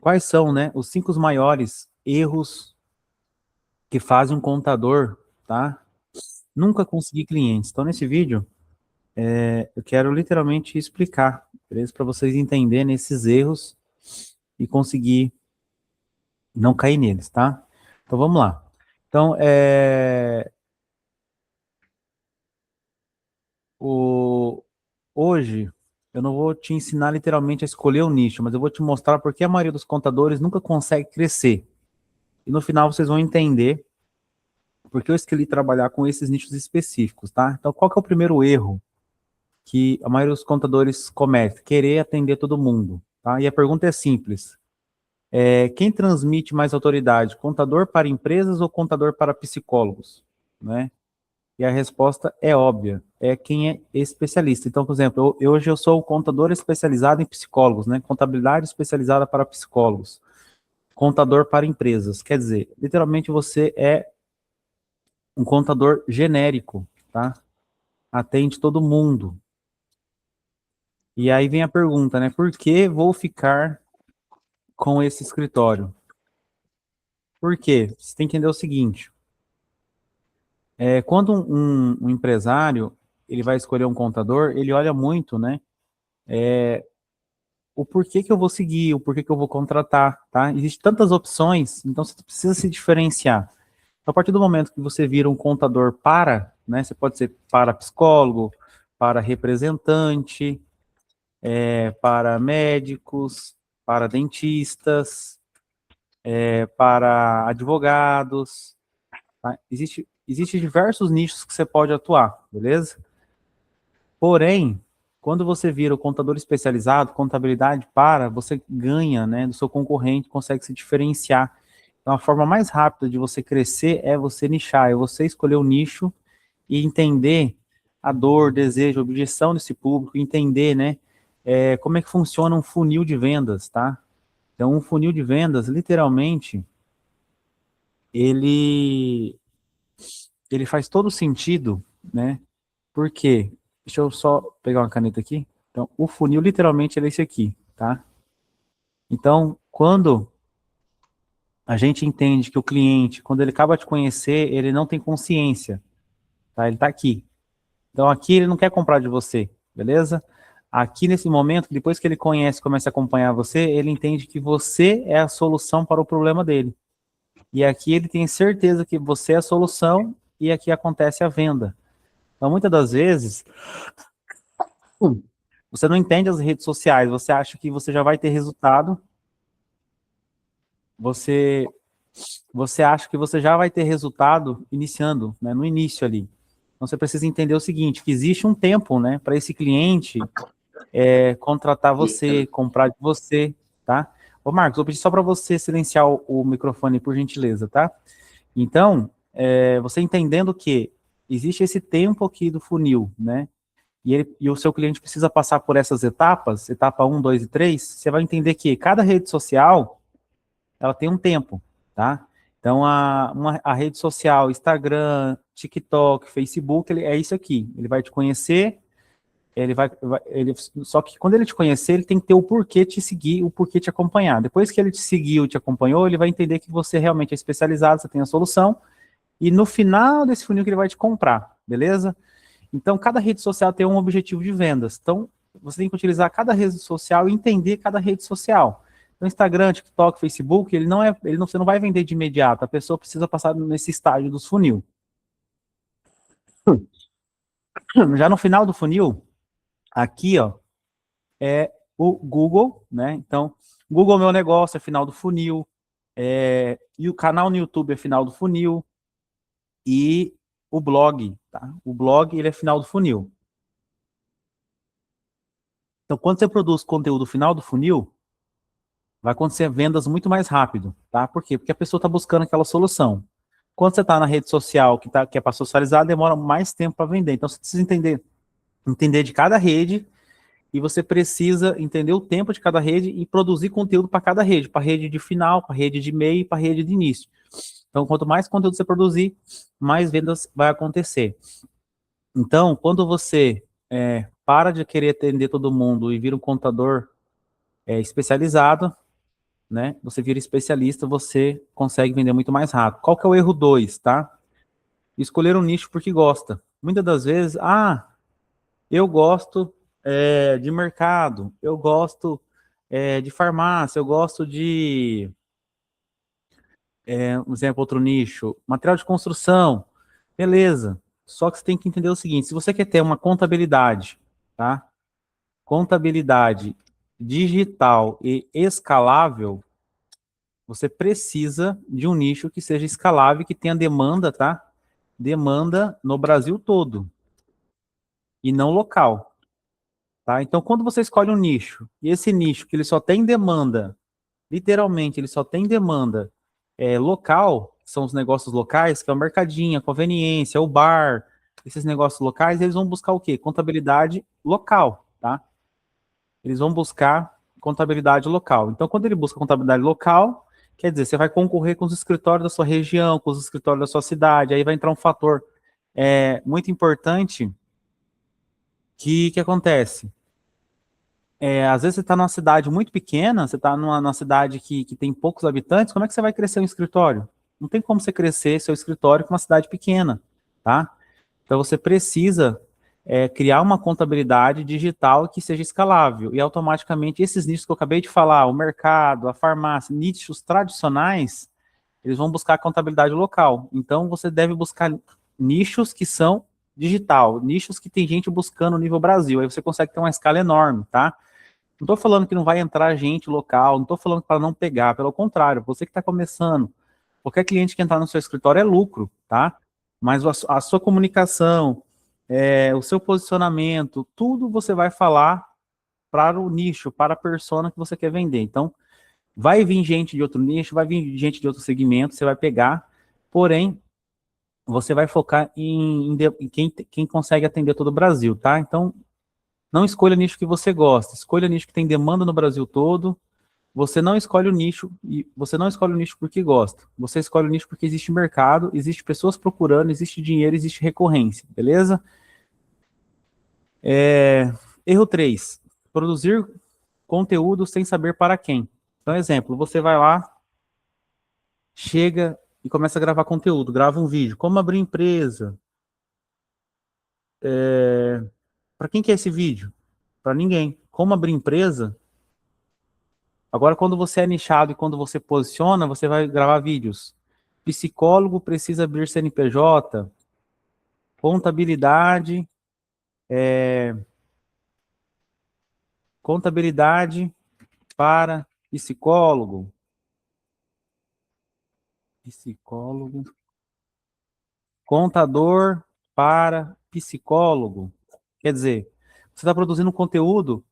quais são, né, os 5 maiores erros que fazem um contador, tá? Nunca conseguir clientes. Então, nesse vídeo, eu quero literalmente explicar, beleza? Para vocês entenderem esses erros e conseguir não cair neles, tá? Então, vamos lá. Então, hoje, eu não vou te ensinar literalmente a escolher o nicho, mas eu vou te mostrar porque a maioria dos contadores nunca consegue crescer. E no final vocês vão entender porque eu escolhi trabalhar com esses nichos específicos, tá? Então, qual que é o primeiro erro que a maioria dos contadores comete? Querer atender todo mundo, tá? E a pergunta é simples. Quem transmite mais autoridade? Contador para empresas ou contador para psicólogos? Né? E a resposta é óbvia, é quem é especialista. Então, por exemplo, hoje eu sou o contador especializado em psicólogos, né? Contabilidade especializada para psicólogos. Contador para empresas. Quer dizer, literalmente você é um contador genérico, tá? Atende todo mundo. E aí vem a pergunta, né? Por que vou ficar com esse escritório? Por quê? Você tem que entender o seguinte. Quando um empresário ele vai escolher um contador, ele olha muito, né? O porquê que eu vou seguir, o porquê que eu vou contratar, tá? Existem tantas opções, então você precisa se diferenciar. A partir do momento que você vira um contador para, né? Você pode ser para psicólogo, para representante, para médicos, para dentistas, para advogados, tá? Existe diversos nichos que você pode atuar, beleza? Porém, quando você vira o contador especializado, contabilidade para, você ganha, né, do seu concorrente, consegue se diferenciar. Então, a forma mais rápida de você crescer é você nichar, é você escolher o nicho e entender a dor, desejo, objeção desse público, entender, né, como é que funciona um funil de vendas, tá? Então, um funil de vendas, literalmente, ele, ele faz todo sentido, né? Por quê? Deixa eu só pegar uma caneta aqui. Então, o funil literalmente é esse aqui, tá? Então, quando a gente entende que o cliente, quando ele acaba de conhecer, ele não tem consciência, tá? Ele tá aqui. Então, aqui ele não quer comprar de você, beleza? Aqui nesse momento, depois que ele conhece, começa a acompanhar você, ele entende que você é a solução para o problema dele. E aqui ele tem certeza que você é a solução e aqui acontece a venda. Então, muitas das vezes, você não entende as redes sociais, você acha que você já vai ter resultado, você, você acha que você já vai ter resultado iniciando, né, no início ali. Então, você precisa entender o seguinte, que existe um tempo, né, para esse cliente contratar você, comprar de você, tá? Ô, Marcos, vou pedir só para você silenciar o microfone, por gentileza, tá? Então, você entendendo que existe esse tempo aqui do funil, né? E o seu cliente precisa passar por essas etapas, etapa 1, 2 e 3, você vai entender que cada rede social, ela tem um tempo, tá? Então, a rede social, Instagram, TikTok, Facebook, é isso aqui. Ele vai te conhecer, só que quando ele te conhecer, ele tem que ter o porquê te seguir, o porquê te acompanhar. Depois que ele te seguiu, te acompanhou, ele vai entender que você realmente é especializado, você tem a solução, e no final desse funil que ele vai te comprar, beleza? Então, cada rede social tem um objetivo de vendas. Então, você tem que utilizar cada rede social e entender cada rede social. Então, Instagram, TikTok, Facebook, você não vai vender de imediato. A pessoa precisa passar nesse estágio dos funil. Já no final do funil, aqui, ó, é o Google, né? Então, Google Meu Negócio é final do funil, e o canal no YouTube é final do funil, e o blog, tá? O blog, ele é final do funil. Então, quando você produz conteúdo final do funil, vai acontecer vendas muito mais rápido, tá? Por quê? Porque a pessoa está buscando aquela solução. Quando você está na rede social que é para socializar, demora mais tempo para vender. Então, você precisa entender de cada rede e você precisa entender o tempo de cada rede e produzir conteúdo para cada rede, para a rede de final, para a rede de meio e para a rede de início. Então, quanto mais conteúdo você produzir, mais vendas vai acontecer. Então, quando você para de querer atender todo mundo e vira um contador especializado, né? Você vira especialista, você consegue vender muito mais rápido. Qual que é o erro 2, tá? Escolher um nicho porque gosta. Muitas das vezes, eu gosto de mercado, eu gosto de farmácia, eu gosto de, um exemplo, outro nicho, material de construção, beleza. Só que você tem que entender o seguinte, se você quer ter uma contabilidade, tá? Contabilidade digital e escalável, você precisa de um nicho que seja escalável e que tenha demanda, tá? Demanda no Brasil todo e não local, tá? Então, quando você escolhe um nicho, e esse nicho que ele só tem demanda, literalmente, ele só tem demanda local, que são os negócios locais, que é o mercadinho, a conveniência, o bar, esses negócios locais, eles vão buscar o quê? Contabilidade local, tá? Eles vão buscar contabilidade local. Então, quando ele busca contabilidade local, quer dizer, você vai concorrer com os escritórios da sua região, com os escritórios da sua cidade, aí vai entrar um fator muito importante que acontece. Às vezes você está numa cidade muito pequena, você está numa cidade que tem poucos habitantes, como é que você vai crescer um escritório? Não tem como você crescer seu escritório com uma cidade pequena, tá? Então você precisa criar uma contabilidade digital que seja escalável e automaticamente esses nichos que eu acabei de falar, o mercado, a farmácia, nichos tradicionais, eles vão buscar a contabilidade local. Então você deve buscar nichos que são digital, nichos que tem gente buscando no nível Brasil, aí você consegue ter uma escala enorme, tá? Não estou falando que não vai entrar gente local, não estou falando para não pegar, pelo contrário, você que está começando, qualquer cliente que entrar no seu escritório é lucro, tá? Mas a sua comunicação, o seu posicionamento, tudo você vai falar para o nicho, para a persona que você quer vender. Então, vai vir gente de outro nicho, vai vir gente de outro segmento, você vai pegar, porém, você vai focar em quem consegue atender todo o Brasil, tá? Então, não escolha nicho que você gosta, escolha nicho que tem demanda no Brasil todo. Você não escolhe o nicho e você não escolhe o nicho porque gosta. Você escolhe o nicho porque existe mercado, existe pessoas procurando, existe dinheiro, existe recorrência, beleza? Erro 3. Produzir conteúdo sem saber para quem. Então, exemplo, você vai lá, chega e começa a gravar conteúdo, grava um vídeo. Como abrir empresa? Para quem que é esse vídeo? Para ninguém. Como abrir empresa? Agora, quando você é nichado e quando você posiciona, você vai gravar vídeos. Psicólogo precisa abrir CNPJ, contabilidade, contabilidade para psicólogo, psicólogo, contador para psicólogo. Quer dizer, você está produzindo um conteúdo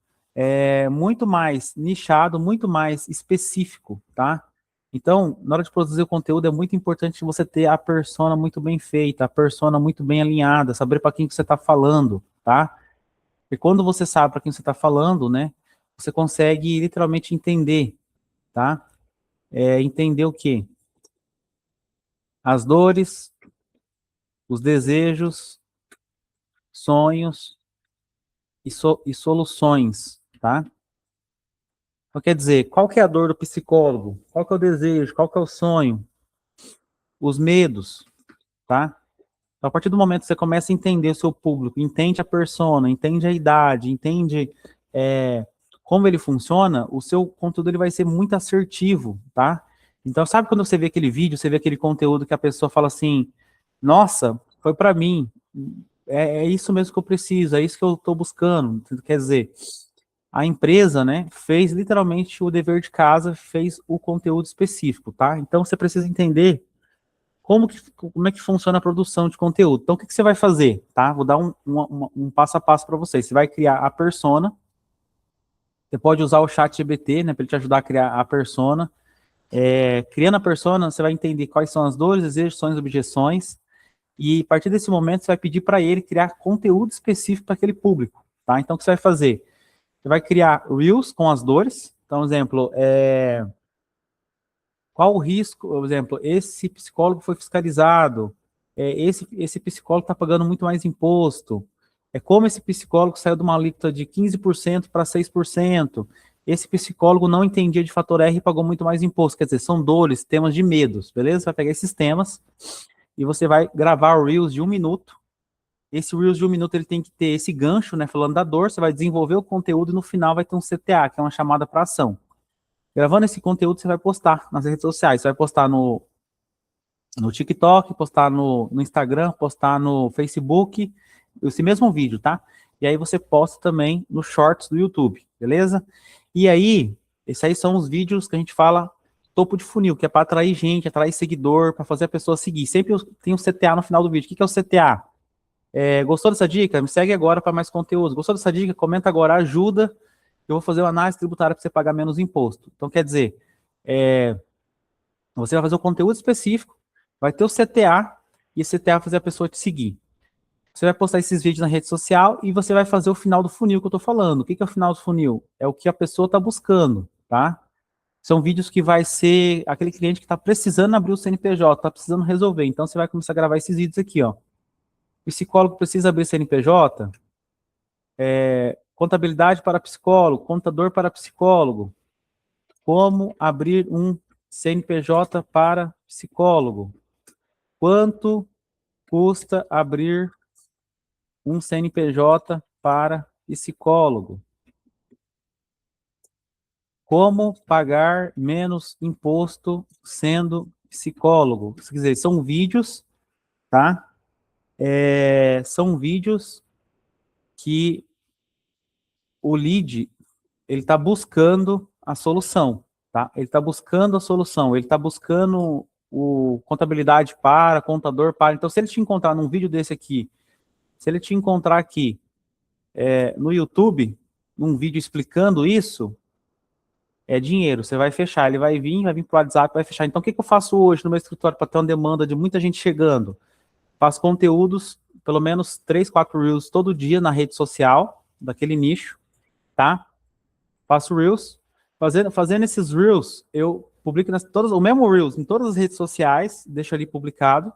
muito mais nichado, muito mais específico, tá? Então, na hora de produzir o conteúdo, é muito importante você ter a persona muito bem feita, a persona muito bem alinhada, saber para quem que você está falando, tá? E quando você sabe para quem você está falando, né, você consegue literalmente entender, tá? Entender o quê? As dores, os desejos, sonhos e soluções, tá? Então, quer dizer, qual que é a dor do psicólogo? Qual que é o desejo? Qual que é o sonho? Os medos, tá? Então, a partir do momento que você começa a entender o seu público, entende a persona, entende a idade, entende como ele funciona, o seu conteúdo ele vai ser muito assertivo, tá? Então, sabe quando você vê aquele vídeo, você vê aquele conteúdo que a pessoa fala assim, nossa, foi para mim, é isso mesmo que eu preciso, é isso que eu estou buscando. Quer dizer, a empresa, né, fez literalmente o dever de casa, fez o conteúdo específico, tá? Então, você precisa entender como é que funciona a produção de conteúdo. Então, o que você vai fazer, tá? Vou dar um passo a passo para vocês. Você vai criar a persona, você pode usar o chat GPT, né, para ele te ajudar a criar a persona. Criando a persona, você vai entender quais são as dores, desejos, sonhos, objeções, e a partir desse momento você vai pedir para ele criar conteúdo específico para aquele público, tá? Então, o que você vai fazer? Você vai criar Reels com as dores. Então, exemplo, qual o risco? Por exemplo, esse psicólogo foi fiscalizado, esse psicólogo está pagando muito mais imposto, como esse psicólogo saiu de uma alíquota de 15% para 6%. esse psicólogo não entendia de fator R e pagou muito mais imposto. Quer dizer, são dores, temas de medos, beleza? Você vai pegar esses temas e você vai gravar o Reels de 1 minuto. Esse Reels de 1 minuto ele tem que ter esse gancho, né? Falando da dor, você vai desenvolver o conteúdo e no final vai ter um CTA, que é uma chamada para ação. Gravando esse conteúdo, você vai postar nas redes sociais. Você vai postar no TikTok, postar no Instagram, postar no Facebook, esse mesmo vídeo, tá? E aí você posta também nos shorts do YouTube, beleza? E aí, esses aí são os vídeos que a gente fala topo de funil, que é para atrair gente, atrair seguidor, para fazer a pessoa seguir. Sempre tem um CTA no final do vídeo. O que é o CTA? Gostou dessa dica? Me segue agora para mais conteúdo. Gostou dessa dica? Comenta agora, ajuda. Eu vou fazer uma análise tributária para você pagar menos imposto. Então, quer dizer, você vai fazer um conteúdo específico, vai ter o CTA, e esse CTA vai fazer a pessoa te seguir. Você vai postar esses vídeos na rede social e você vai fazer o final do funil que eu estou falando. O que é o final do funil? É o que a pessoa está buscando, tá? São vídeos que vai ser aquele cliente que está precisando abrir o CNPJ, está precisando resolver. Então, você vai começar a gravar esses vídeos aqui, ó. Psicólogo precisa abrir CNPJ, contabilidade para psicólogo, contador para psicólogo, como abrir um CNPJ para psicólogo, quanto custa abrir um CNPJ para psicólogo, como pagar menos imposto sendo psicólogo. Quer dizer, são vídeos, tá? São vídeos que o lead ele está buscando a solução, tá? Ele está buscando a solução, ele está buscando o contabilidade para, contador para. Então, se ele te encontrar num vídeo desse aqui, se ele te encontrar aqui no YouTube, num vídeo explicando isso, é dinheiro, você vai fechar, ele vai vir para o WhatsApp, vai fechar. Então, o que eu faço hoje no meu escritório para ter uma demanda de muita gente chegando? Faço conteúdos, pelo menos 3, 4 Reels todo dia na rede social, daquele nicho, tá? Faço Reels. Fazendo esses Reels, eu publico o mesmo Reels em todas as redes sociais, deixo ali publicado,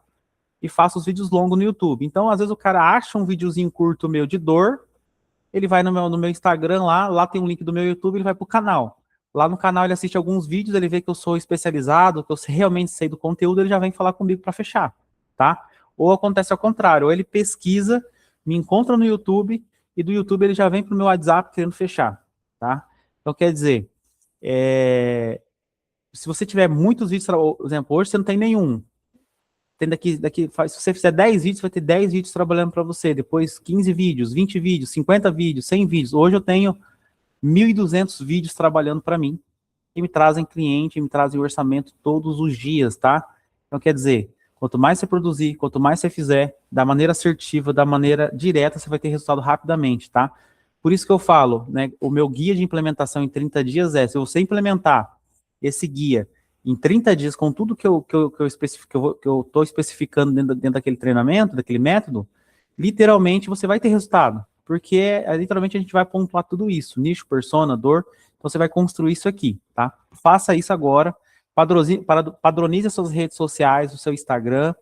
e faço os vídeos longos no YouTube. Então, às vezes o cara acha um videozinho curto meu de dor, ele vai no meu Instagram lá tem um link do meu YouTube, ele vai pro canal. Lá no canal ele assiste alguns vídeos, ele vê que eu sou especializado, que eu realmente sei do conteúdo, ele já vem falar comigo para fechar, tá? Ou acontece ao contrário, ou ele pesquisa, me encontra no YouTube, e do YouTube ele já vem pro meu WhatsApp querendo fechar, tá? Então, quer dizer, se você tiver muitos vídeos, por exemplo, hoje você não tem nenhum, tem se você fizer 10 vídeos, vai ter 10 vídeos trabalhando para você, depois 15 vídeos, 20 vídeos, 50 vídeos, 100 vídeos. Hoje eu tenho 1.200 vídeos trabalhando para mim, e me trazem cliente, me trazem orçamento todos os dias, tá? Então, quer dizer, quanto mais você produzir, quanto mais você fizer, da maneira assertiva, da maneira direta, você vai ter resultado rapidamente, tá? Por isso que eu falo, né, o meu guia de implementação em 30 dias se você implementar esse guia em 30 dias com tudo que eu estou especificando dentro daquele treinamento, daquele método, literalmente você vai ter resultado, porque literalmente a gente vai pontuar tudo isso, nicho, persona, dor, então você vai construir isso aqui, tá? Faça isso agora, padronize as suas redes sociais, o seu Instagram,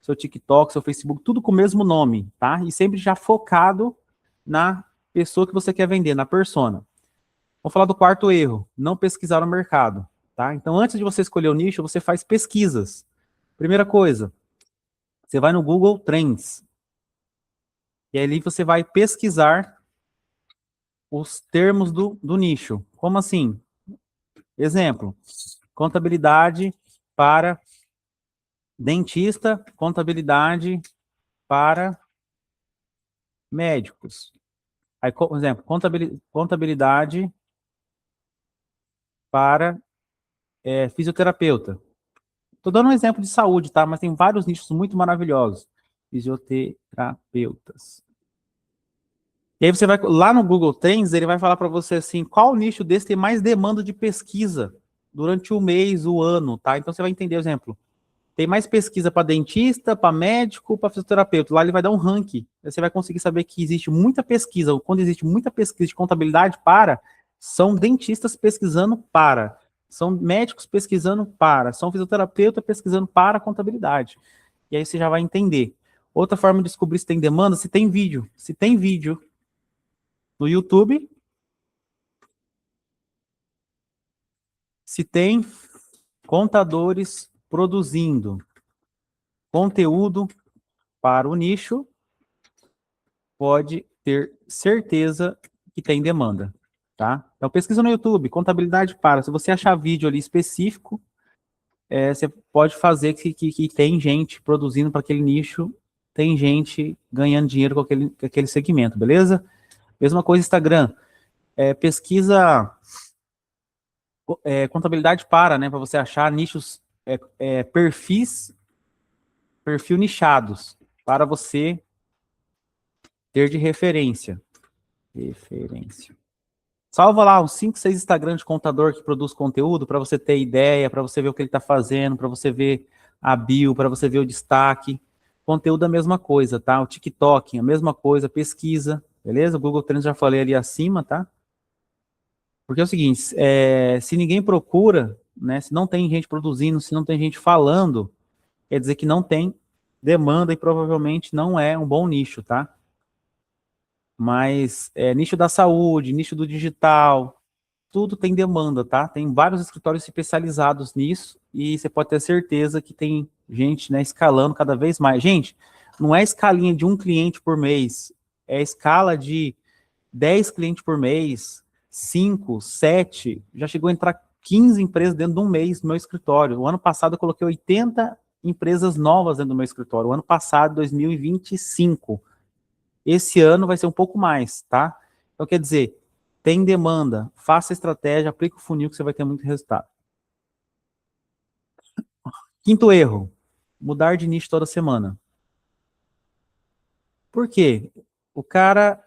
seu TikTok, seu Facebook, tudo com o mesmo nome, tá? E sempre já focado na pessoa que você quer vender, na persona. Vamos falar do quarto erro, não pesquisar o mercado, tá? Então, antes de você escolher o nicho, você faz pesquisas. Primeira coisa, você vai no Google Trends, e ali você vai pesquisar os termos do nicho. Como assim? Exemplo, contabilidade para dentista, contabilidade para médicos. Aí, por exemplo, contabilidade para fisioterapeuta. Estou dando um exemplo de saúde, tá? Mas tem vários nichos muito maravilhosos. Fisioterapeutas. E aí você vai lá no Google Trends, ele vai falar para você assim, qual nicho desse tem mais demanda de pesquisa durante o mês, o ano, tá? Então você vai entender, por exemplo, tem mais pesquisa para dentista, para médico, para fisioterapeuta. Lá ele vai dar um ranking. Aí você vai conseguir saber que existe muita pesquisa, quando existe muita pesquisa de contabilidade são dentistas pesquisando são médicos pesquisando são fisioterapeutas pesquisando para contabilidade. E aí você já vai entender. Outra forma de descobrir se tem demanda, se tem vídeo. Se tem vídeo no YouTube, Se tem contadores produzindo conteúdo para o nicho, pode ter certeza que tem demanda, tá? Então pesquisa no YouTube, contabilidade para. Se você achar vídeo ali específico, você pode fazer que tem gente produzindo para aquele nicho, tem gente ganhando dinheiro com aquele segmento, beleza? Mesma coisa Instagram. Pesquisa contabilidade para, né? Para você achar nichos, perfil nichados, para você ter de referência. Salva lá uns 5, 6 Instagram de contador que produz conteúdo para você ter ideia, para você ver o que ele está fazendo, para você ver a bio, para você ver o destaque. Conteúdo é a mesma coisa, tá? O TikTok, a mesma coisa, pesquisa, beleza? O Google Trends já falei ali acima, tá? Porque é o seguinte, se ninguém procura, né? Se não tem gente produzindo, se não tem gente falando, quer dizer que não tem demanda e provavelmente não é um bom nicho, tá? Mas nicho da saúde, nicho do digital, tudo tem demanda, tá? Tem vários escritórios especializados nisso e você pode ter certeza que tem gente, né, escalando cada vez mais. Gente, não é escalinha de um cliente por mês, é escala de 10 clientes por mês, 5, 7, já chegou a entrar 15 empresas dentro de um mês no meu escritório. O ano passado eu coloquei 80 empresas novas dentro do meu escritório. O ano passado, 2025. Esse ano vai ser um pouco mais, tá? Então, quer dizer, tem demanda, faça estratégia, aplique o funil que você vai ter muito resultado. Quinto erro, mudar de nicho toda semana. Por quê? O cara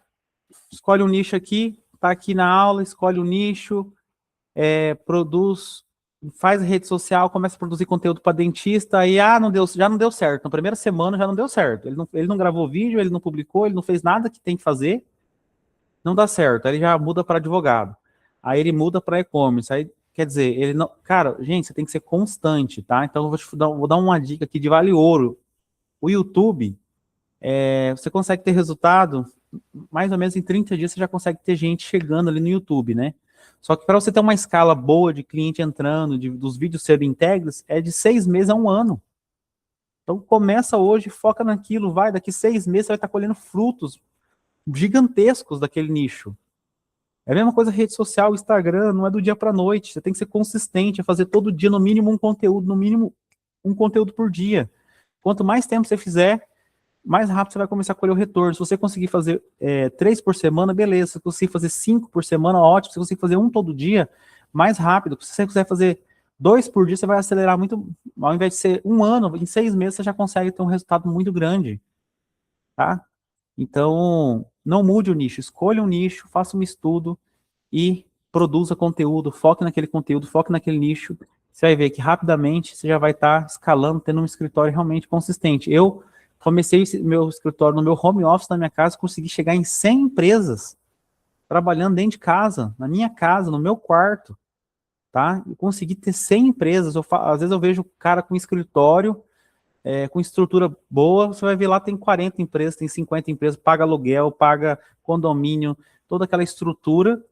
escolhe um nicho aqui, tá aqui na aula, escolhe um nicho, produz, faz rede social, começa a produzir conteúdo para dentista, aí já não deu certo. Na primeira semana já não deu certo. Ele não gravou vídeo, ele não publicou, ele não fez nada que tem que fazer, não dá certo. Aí ele já muda para advogado. Aí ele muda para e-commerce. Aí, quer dizer, ele não. Cara, gente, você tem que ser constante, tá? Então eu vou dar uma dica aqui de vale ouro. O YouTube, você consegue ter resultado, mais ou menos em 30 dias você já consegue ter gente chegando ali no YouTube, né? Só que para você ter uma escala boa de cliente entrando, dos vídeos serem íntegros, é de 6 meses a 1 ano. Então começa hoje, foca naquilo, daqui 6 meses você vai estar colhendo frutos gigantescos daquele nicho. É a mesma coisa rede social, Instagram, não é do dia para a noite. Você tem que ser consistente, fazer todo dia no mínimo um conteúdo, no mínimo um conteúdo por dia. Quanto mais tempo você fizer, mais rápido você vai começar a colher o retorno. Se você conseguir fazer 3 por semana, beleza. Se você conseguir fazer 5 por semana, ótimo. Se você conseguir fazer um todo dia, mais rápido. Se você quiser fazer 2 por dia, você vai acelerar muito. Ao invés de ser 1 ano, em 6 meses você já consegue ter um resultado muito grande. Tá? Então, não mude o nicho. Escolha um nicho, faça um estudo e produza conteúdo. Foque naquele conteúdo, foque naquele nicho. Você vai ver que rapidamente você já vai estar escalando, tendo um escritório realmente consistente. Eu comecei meu escritório no meu home office na minha casa, consegui chegar em 100 empresas, trabalhando dentro de casa, na minha casa, no meu quarto, tá? Eu consegui ter 100 empresas. Às vezes eu vejo o cara com escritório, com estrutura boa, você vai ver lá tem 40 empresas, tem 50 empresas, paga aluguel, paga condomínio, toda aquela estrutura,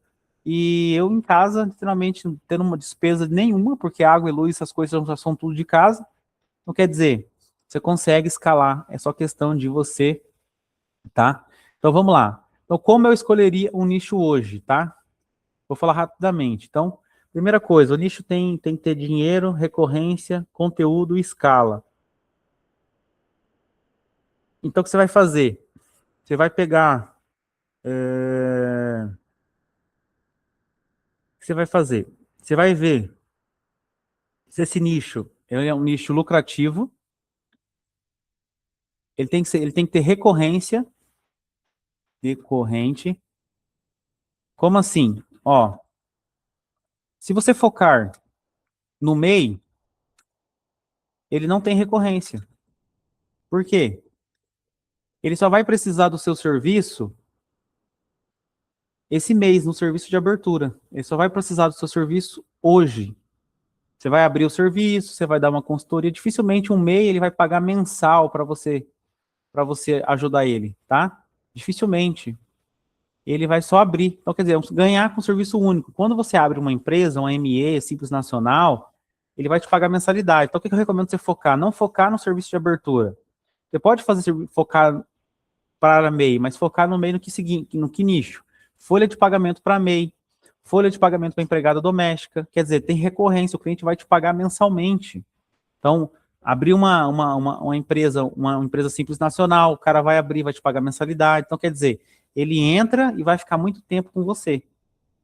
e eu em casa, literalmente, tendo uma despesa nenhuma, porque água e luz, essas coisas já são tudo de casa. Não quer dizer, você consegue escalar, é só questão de você, tá? Então vamos lá. Então como eu escolheria um nicho hoje, tá? Vou falar rapidamente. Então, primeira coisa, o nicho tem que ter dinheiro, recorrência, conteúdo e escala. Então o que você vai fazer? Você vai pegar... O que você vai fazer? Você vai ver se esse nicho é um nicho lucrativo, ele tem que ter recorrência, recorrente. Como assim? Ó, se você focar no MEI, ele não tem recorrência. Por quê? Ele só vai precisar do seu serviço esse mês, no serviço de abertura. Ele só vai precisar do seu serviço hoje. Você vai abrir o serviço, você vai dar uma consultoria. Dificilmente um MEI ele vai pagar mensal para você ajudar ele, tá? Dificilmente. ele vai só abrir. Então, quer dizer, ganhar com serviço único. Quando você abre uma empresa, uma ME, Simples Nacional, ele vai te pagar mensalidade. Então, o que eu recomendo você focar? Não focar no serviço de abertura. Você pode focar para MEI, mas focar no MEI no que nicho? Folha de pagamento para MEI, folha de pagamento para empregada doméstica. Quer dizer, tem recorrência, o cliente vai te pagar mensalmente. Então, abrir uma empresa Simples Nacional, o cara vai abrir, vai te pagar mensalidade. Então, quer dizer, ele entra e vai ficar muito tempo com você.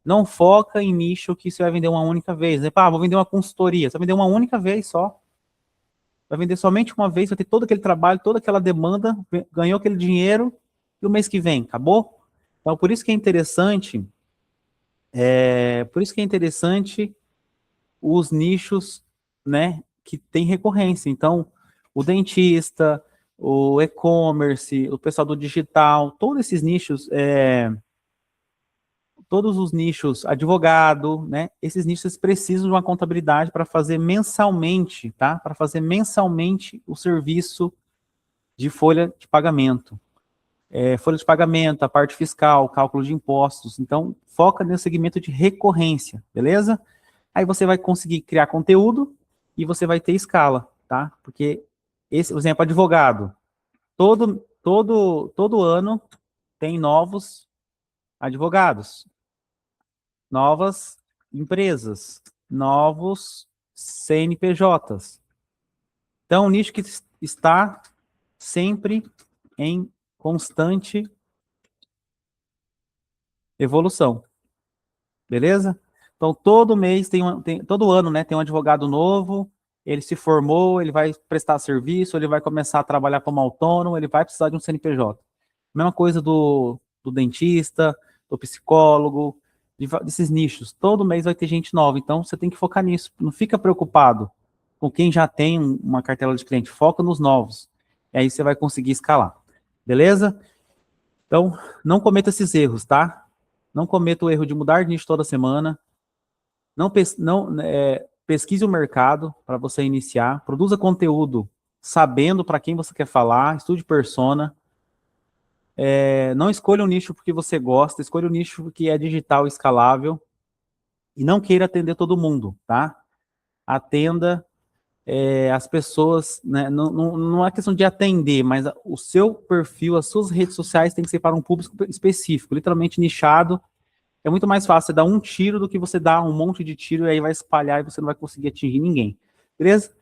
Não foca em nicho que você vai vender uma única vez. Né? Vou vender uma consultoria. Você vai vender uma única vez só. Vai vender somente uma vez, vai ter todo aquele trabalho, toda aquela demanda, ganhou aquele dinheiro, e o mês que vem, acabou? Então, por isso que é interessante, os nichos, né, que tem recorrência. Então, o dentista, o e-commerce, o pessoal do digital, todos esses nichos, todos os nichos, advogado, né? Esses nichos precisam de uma contabilidade para fazer mensalmente, tá? Para fazer mensalmente o serviço de folha de pagamento. Folha de pagamento, a parte fiscal, cálculo de impostos. Então, foca nesse segmento de recorrência, beleza? Aí você vai conseguir criar conteúdo e você vai ter escala, tá? Porque esse, por exemplo, advogado, todo ano tem novos advogados, novas empresas, novos CNPJs. Então, um nicho que está sempre em constante evolução, beleza? Então, todo mês todo ano, né, tem um advogado novo, ele se formou, ele vai prestar serviço, ele vai começar a trabalhar como autônomo, ele vai precisar de um CNPJ. Mesma coisa do dentista, do psicólogo, desses nichos. Todo mês vai ter gente nova, então você tem que focar nisso. Não fica preocupado com quem já tem uma cartela de cliente, foca nos novos. E aí você vai conseguir escalar, beleza? Então, não cometa esses erros, tá? Não cometa o erro de mudar de nicho toda semana. Pesquise o mercado para você iniciar. Produza conteúdo sabendo para quem você quer falar. Estude persona. Não escolha um nicho porque você gosta. Escolha um nicho que é digital, escalável. E não queira atender todo mundo, tá? Atenda as pessoas, né? Não é questão de atender, mas o seu perfil, as suas redes sociais tem que ser para um público específico, literalmente nichado. É muito mais fácil você dar um tiro do que você dar um monte de tiro e aí vai espalhar e você não vai conseguir atingir ninguém. Beleza?